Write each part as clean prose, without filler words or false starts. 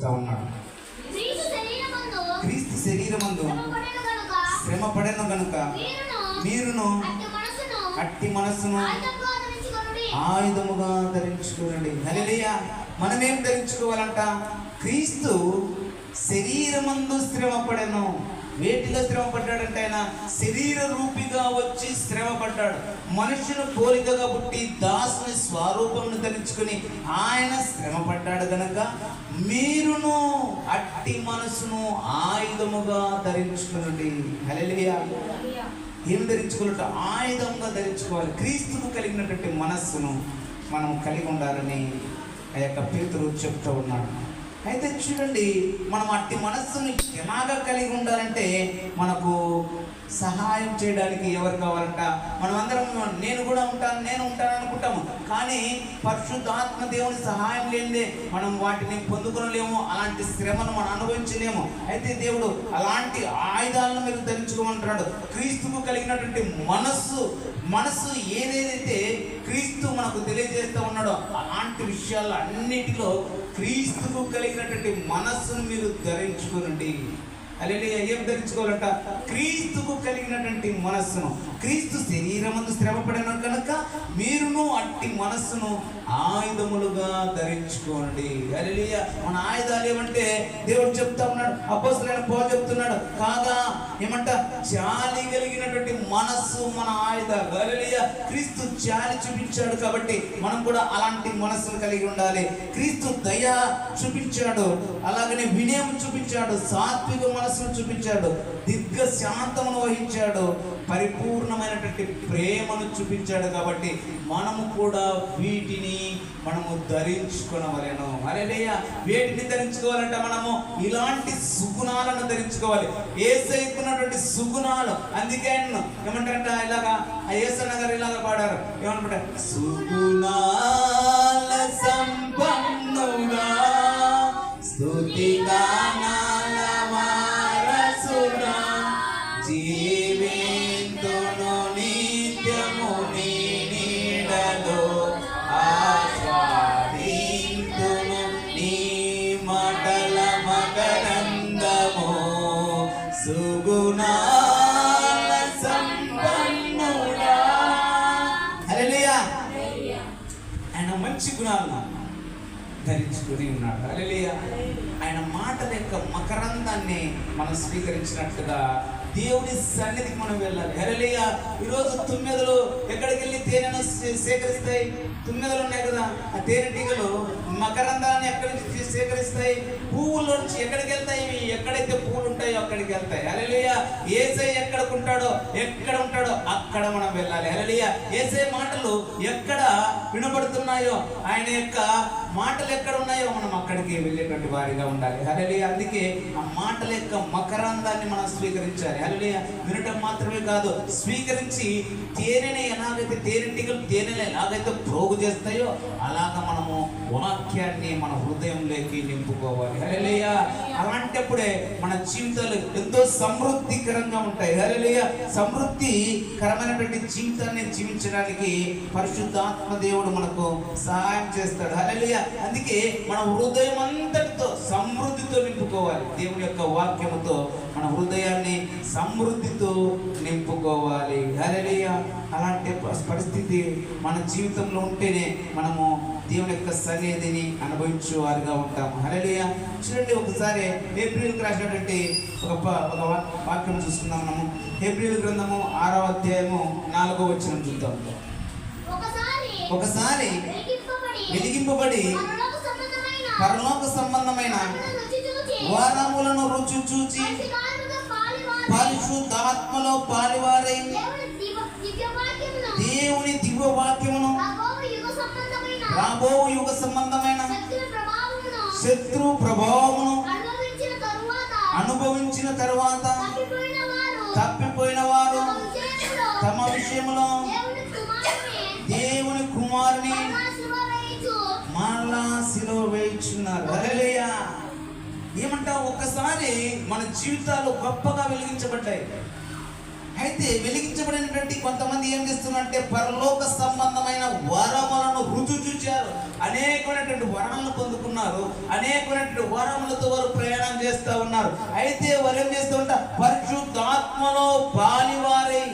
చూస్తా ఉన్నాడు. క్రీస్తు శరీరమందు శ్రమ పడెను గనుక మీరును అట్టి మనస్సును ఆయుధముగా ధరించుకోనండి. హల్లెలూయా. మనమేం ధరించుకోవాలంట? క్రీస్తు శరీరమందు శ్రమ పడెను. వేటిలో శ్రమ పడ్డాడంటే ఆయన శరీర రూపిగా వచ్చి శ్రమ పడ్డాడు. మనుషుని పోలికగా పుట్టి దాసుని స్వరూపమును ధరించుకుని ఆయన శ్రమ పడ్డాడు గనక మీరును అట్టి మనసును ఆయుధముగా ధరించుకునండి. హల్లెలూయా. ఏం ధరించుకోవాలంటే ఆయుధంగా ధరించుకోవాలి. క్రీస్తుకు కలిగినటువంటి మనస్సును మనం కలిగి ఉండాలని ఆ యొక్క పేతురు చెప్తూ ఉన్నాడు. అయితే చూడండి, మనం అట్టి మనస్సును ఎలాగా కలిగి ఉండాలంటే మనకు సహాయం చేయడానికి ఎవరు కావాలంట? మనం అందరం నేను ఉంటాను అనుకుంటాము. కానీ పరిశుద్ధాత్మ దేవుని సహాయం లేనిదే మనం వాటిని పొందుకోలేము. అలాంటి శ్రమను మనం అనుభవించలేము. అయితే దేవుడు అలాంటి ఆయుధాలను మీరు ధరించుకోమంటున్నాడు. క్రీస్తుకు కలిగినటువంటి మనస్సు ఏదేదైతే క్రీస్తు మనకు తెలియజేస్తూ ఉన్నాడో అలాంటి విషయాలు అన్నిటిలో క్రీస్తుకు కలిగినటువంటి మనస్సును మీరు ధరించుకోనండి. హల్లెలూయా. ఏం ధరించుకోవాలంట? క్రీస్తుకు కలిగినటువంటి మనస్సును. క్రీస్తు శరీరమందు శ్రమపడిన కనుక మీరును అట్టి మనస్సును ఆయుధములుగా ధరించుకోండి. హల్లెలూయా. మన ఆయుధాలు ఏమంటే దేవుడు చెప్తా ఉన్నాడు, అపోస్తలుడైన పౌలు చెప్తున్నాడు, కాగా ఏమంట? జాలి కలిగినటువంటి మనస్సు మన ఆయుధాలు. హల్లెలూయా. క్రీస్తు జాలి చూపించాడు కాబట్టి మనం కూడా అలాంటి మనస్సును కలిగి ఉండాలి. క్రీస్తు దయ చూపించాడు, అలాగనే వినయం చూపించాడు, సాత్విక మనస్సును చూపించాడు, దీర్ఘ శాంతమును వహించాడు, పరిపూర్ణమైనటువంటి ప్రేమను చూపించాడు. కాబట్టి మనము కూడా వీటిని మనము ధరించుకోవలేను. హల్లెలూయా. వేటిని ధరించుకోవాలంటే మనము ఇలాంటి సుగుణాలను ధరించుకోవాలి. యేసయ్యకున్నటువంటి సుగుణాలు. అందుకే ఏమంటారంట, ఇలాగా యేసన్న గారు ఇలాగా పాడారు, ఏమంటారు? సుగుణాల సంపన్నుగా స్తుతిగానాల వారసుడా జీవింతును నిత్యము నీ నీడలో ఆస్వాదింతును నీ మాటల మకరందము సుగుణాల సంపన్నుడా. హల్లెలూయా. ఆయన మంచి గుణాలను ధరించుకుని ఉన్నాడు. హల్లెలూయా. ఆయన మాటల యొక్క మకరందాన్ని మనం స్వీకరించినట్లుగా దేవుని సన్నిధికి మనం వెళ్ళాలి. హల్లెలూయా. ఈరోజు తుమ్మెదలు ఎక్కడికి వెళ్ళి తేనెను సేకరిస్తాయి? తుమ్మెదలు ఉన్నాయి కదా, ఆ తేనెటీగలు మకరందాన్ని ఎక్కడి నుంచి సేకరిస్తాయి? పువ్వుల్లో నుంచి. ఎక్కడికి వెళ్తాయి? ఎక్కడైతే పువ్వులు ఉంటాయో అక్కడికి వెళ్తాయి. హల్లెలూయా. యేసయ్య ఎక్కడ ఉంటాడో అక్కడ మనం వెళ్ళాలి. హల్లెలూయా. యేసయ్య మాటలు ఎక్కడ వినబడుతున్నాయో, ఆయన యొక్క మాటలు ఎక్కడ ఉన్నాయో మనం అక్కడికి వెళ్ళేటువంటి వారిగా ఉండాలి. హల్లెలూయా. అందుకే ఆ మాటల యొక్క మకరందాన్ని మనం స్వీకరించాలి. హల్లెలూయా. వినటం మాత్రమే కాదు, స్వీకరించి తేనెని ఎలాగైతే తేనెటీగలు తేనెని ఎలాగైతే ప్రోగు చేస్తాయో అలాగ మనము వాక్యాన్ని మన హృదయంలోకి నింపుకోవాలి. హల్లెలూయా. అలాంటప్పుడే మన జీవితాలు ఎంతో సమృద్ధికరంగా ఉంటాయి. హల్లెలూయా. సమృద్ధికరమైనటువంటి జీవితాన్ని జీవించడానికి పరిశుద్ధాత్మ దేవుడు మనకు సహాయం చేస్తాడు. హల్లెలూయా. అందుకే మన హృదయం అంతటితో సమృద్ధితో నింపుకోవాలి. దేవుని యొక్క వాక్యముతో మన హృదయాన్ని సమృద్ధితో నింపుకోవాలి. హల్లెలూయా. అలాంటి పరిస్థితి మన జీవితంలో ఉంటేనే మనము దేవుని యొక్క సన్నిధిని అనుభవించే వారిగా ఉంటాము. హల్లెలూయా. చూడండి, ఒకసారి హెబ్రీయులకు రాసినటువంటి ఒక వాక్యం చూసుకుందాం. మనము హెబ్రీయుల గ్రంథము 6వ అధ్యాయము 4వ వచనం చూద్దాం. ఒకసారి వెలిగింపబడి పరలోక సంబంధమైన వరములను రుచి చూచి పరిశుద్ధాత్మలో పాలివారై దేవుని దివ్య వాక్యమును రాబో యుగ సంబంధమైన శత్రు ప్రభావమును అనుభవించిన తరువాత తప్పిపోయిన వారు తమ విషయంలో దేవుని కుమారుని మరలా సిలువ వేయుచున్నారు. హల్లెలూయా. ఏమంటావు? ఒక్కసారి మన జీవితాలు గొప్పగా వెలిగించబడ్డాయి. అయితే వెలిగించబడినటువంటి కొంతమంది ఏం చేస్తున్నారంటే పరలోక సంబంధమైన వరములను రుచి చూచారు, అనేకమైనటువంటి వరాలను పొందుకున్నారు, అనేకమైనటువంటి వరములతో వారు ప్రయాణం చేస్తూ ఉన్నారు. అయితే వారు ఏం చేస్తూ ఉంటారు, పరిశుద్ధాత్మలో పాలివారై,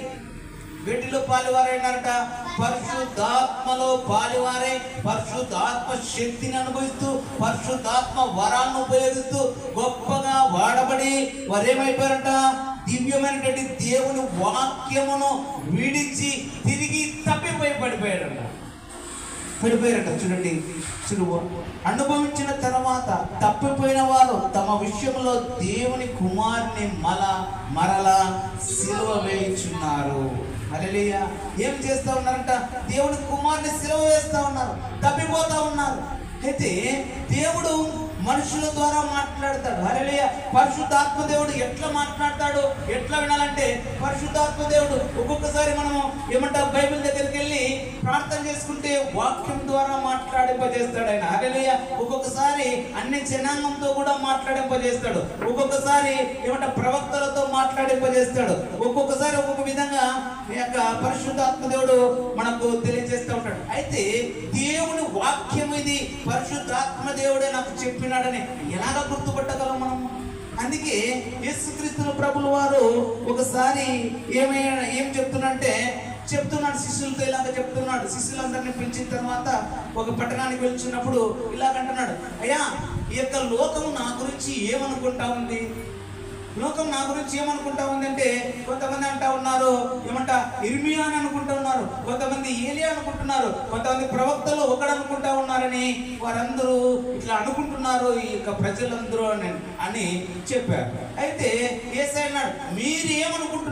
వీటిలో పాలివారైనారట, పరిశుద్ధాత్మలో పాలివారై పరిశుద్ధాత్మ శక్తిని అనుభవిస్తూ పరిశుద్ధాత్మ వరాలను ఉపయోగిస్తూ గొప్పగా వాడబడి వారేమైపోయారంట, దివ్యమైనటువంటి దేవుని వాక్యమును విడిచి తిరిగి పడిపోయారంట. చూడండి, అనుభవించిన తర్వాత తప్పిపోయిన వారు తమ విషయంలో దేవుని కుమారుని మరలా సిలువ వేయుచున్నారు. హల్లెలూయా. ఏం చేస్తా ఉన్నారంట, దేవుని కుమారుని సిలువ వేస్తా ఉన్నారు, తప్పిపోతా ఉన్నారు. అయితే దేవుడు మనుషుల ద్వారా మాట్లాడతాడు. హల్లెలూయా. పరిశుద్ధాత్మ దేవుడు ఎట్లా మాట్లాడతాడు, ఎట్లా వినాలంటే, పరిశుద్ధాత్మ దేవుడు ఒక్కొక్కసారి మనము ఏమంటారు, బైబిల్ దగ్గరికి వెళ్ళి ప్రార్థన చేసుకుంటే వాక్యం ద్వారా మాట్లాడింపజేస్తాడు ఆయన. హల్లెలూయా. ఒక్కొక్కసారి అన్ని జనాంగంతో కూడా మాట్లాడింపజేస్తాడు, ఒక్కొక్కసారి ఏమంటారు ప్రవక్తలతో మాట్లాడింపజేస్తాడు, ఒక్కొక్కసారి ఒక్కొక్క విధంగా ఈ యొక్క పరిశుద్ధాత్మ దేవుడు మనకు తెలియజేస్తూ ఉంటాడు. అయితే దేవుని వాక్యం ఇది పరిశుద్ధాత్మ దేవుడే నాకు చెప్పినాడని ఎలాగ గుర్తుపట్టగలం మనం? అందుకే యేసుక్రీస్తు ప్రభుల వారు ఒకసారి ఏం చెప్తున్నాడు శిష్యులతో, ఇలాగ చెప్తున్నాడు. శిష్యులందరినీ పిలిచిన తర్వాత ఒక పట్టణానికి వెళ్తున్నప్పుడు ఇలాగంటున్నాడు, అయ్యా ఈ యొక్క లోకము నా గురించి ఏమనుకుంటా ఉంది, లోకం నా గురించి ఏమనుకుంటా ఉంది అంటే, కొంతమంది అంటా ఉన్నారు ఇర్మియా అని అనుకుంటా ఉన్నారు, కొంతమంది ఏలియా అనుకుంటున్నారు, కొంతమంది ప్రవక్తలు ఒకడు అనుకుంటా ఉన్నారని వారందరూ ఇట్లా అనుకుంటున్నారు ఈ యొక్క ప్రజలందరూ అని చెప్పారు. అయితే యేసయ్య అన్నాడు, మీరు ఏమనుకుంటున్నారు